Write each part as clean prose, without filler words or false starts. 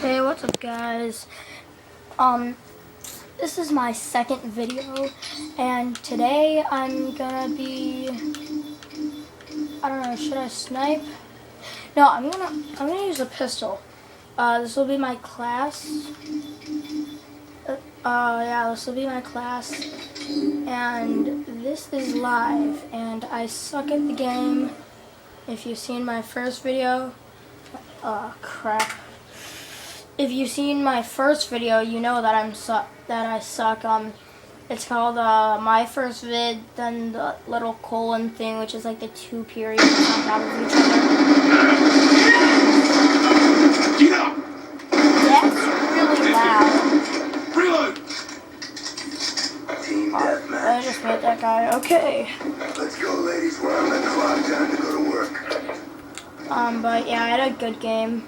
Hey, what's up guys? This is my second video, and today I'm gonna be, I don't know, should I snipe? No, I'm gonna use a pistol. This will be my class. Yeah, this will be my class, and this is live, and I suck at the game. If you've seen my first video, crap. If you've seen my first video, you know that I suck. It's called my first vid, then the little colon thing, which is like the two periods on top of each other. Get up! That's really loud. Reload! Team deathmatch. I just made that guy. Okay. Let's go, ladies. We're on the clock. Time to go to work. But yeah, I had a good game.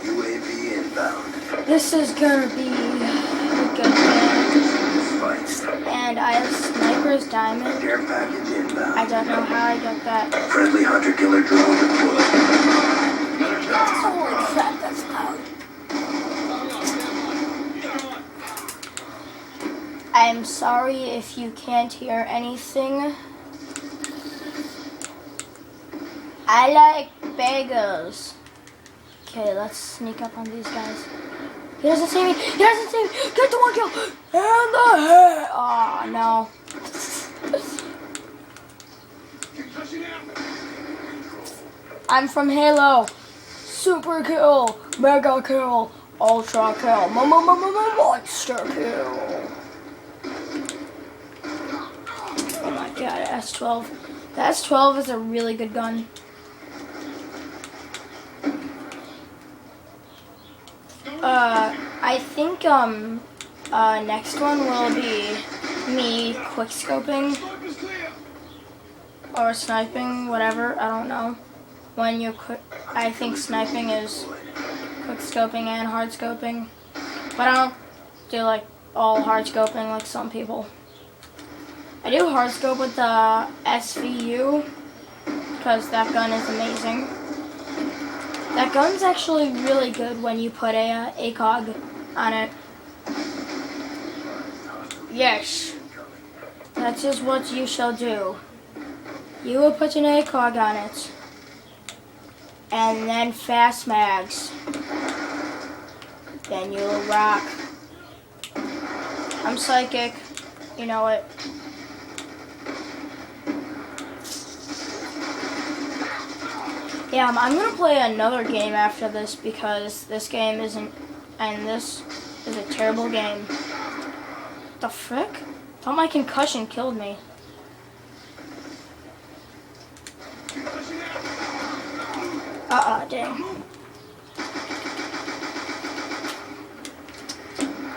UAV inbound. This is gonna be a good game. Spikes. And I have Sniper's Diamond. Care package inbound. I don't know how I got that. Friendly hunter-killer drone deployed. Holy crap, that's loud. I'm sorry if you can't hear anything. I like bagels. Okay, let's sneak up on these guys. He doesn't see me. He doesn't see me. Get the one kill. And the head. Oh, no. I'm from Halo. Super kill. Mega kill. Ultra kill. Monster kill. Oh my god, S12. The S12 is a really good gun. I think, next one will be me quickscoping or sniping, whatever, I don't know. I think sniping is quickscoping and hardscoping, but I don't do like all hardscoping like some people. I do hardscope with the SVU because that gun is amazing. That gun's actually really good when you put a ACOG on it. Yes, that is what you shall do. You will put an ACOG on it. And then fast mags. Then you'll rock. I'm psychic. You know it. Yeah, I'm gonna play another game after this because this game isn't, and this is a terrible game. What the frick? I thought my concussion killed me. Dang.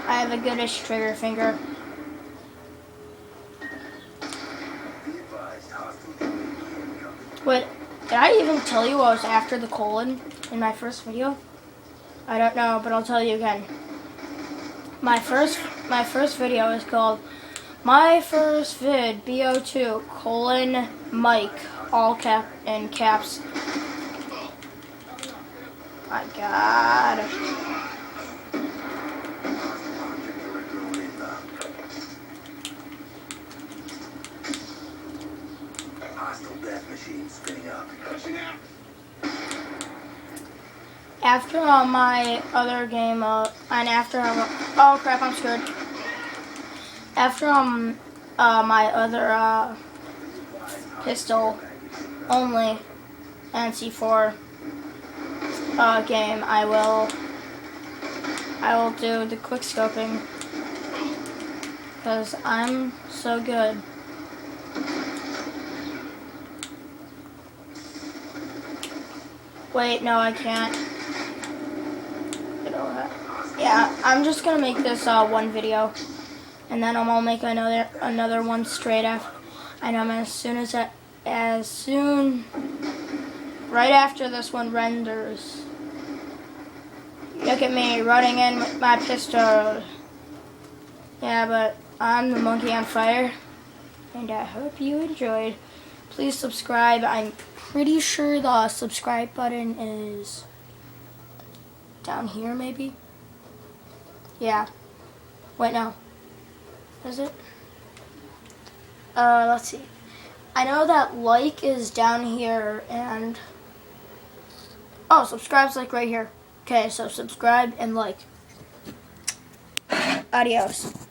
I have a goodish trigger finger. Wait. Did I even tell you I was after the colon in my first video? I don't know, but I'll tell you again. My first video is called My First Vid Bo2 colon Mike, all in caps. My God. After my other game, and after oh crap, I'm scared. After my other pistol only and C4 game, I will do the quick scoping because I'm so good. Wait, no, I can't. Yeah, I'm just gonna make this one video, and then I'm gonna make another one straight after. I know, right after this one renders. Look at me running in with my pistol. Yeah, but I'm the monkey on fire, and I hope you enjoyed. Please subscribe. I'm pretty sure the subscribe button is down here, maybe? Yeah. Wait, no. Is it? Let's see. I know that like is down here, and... Oh, subscribe's like right here. Okay, so subscribe and like. Adios.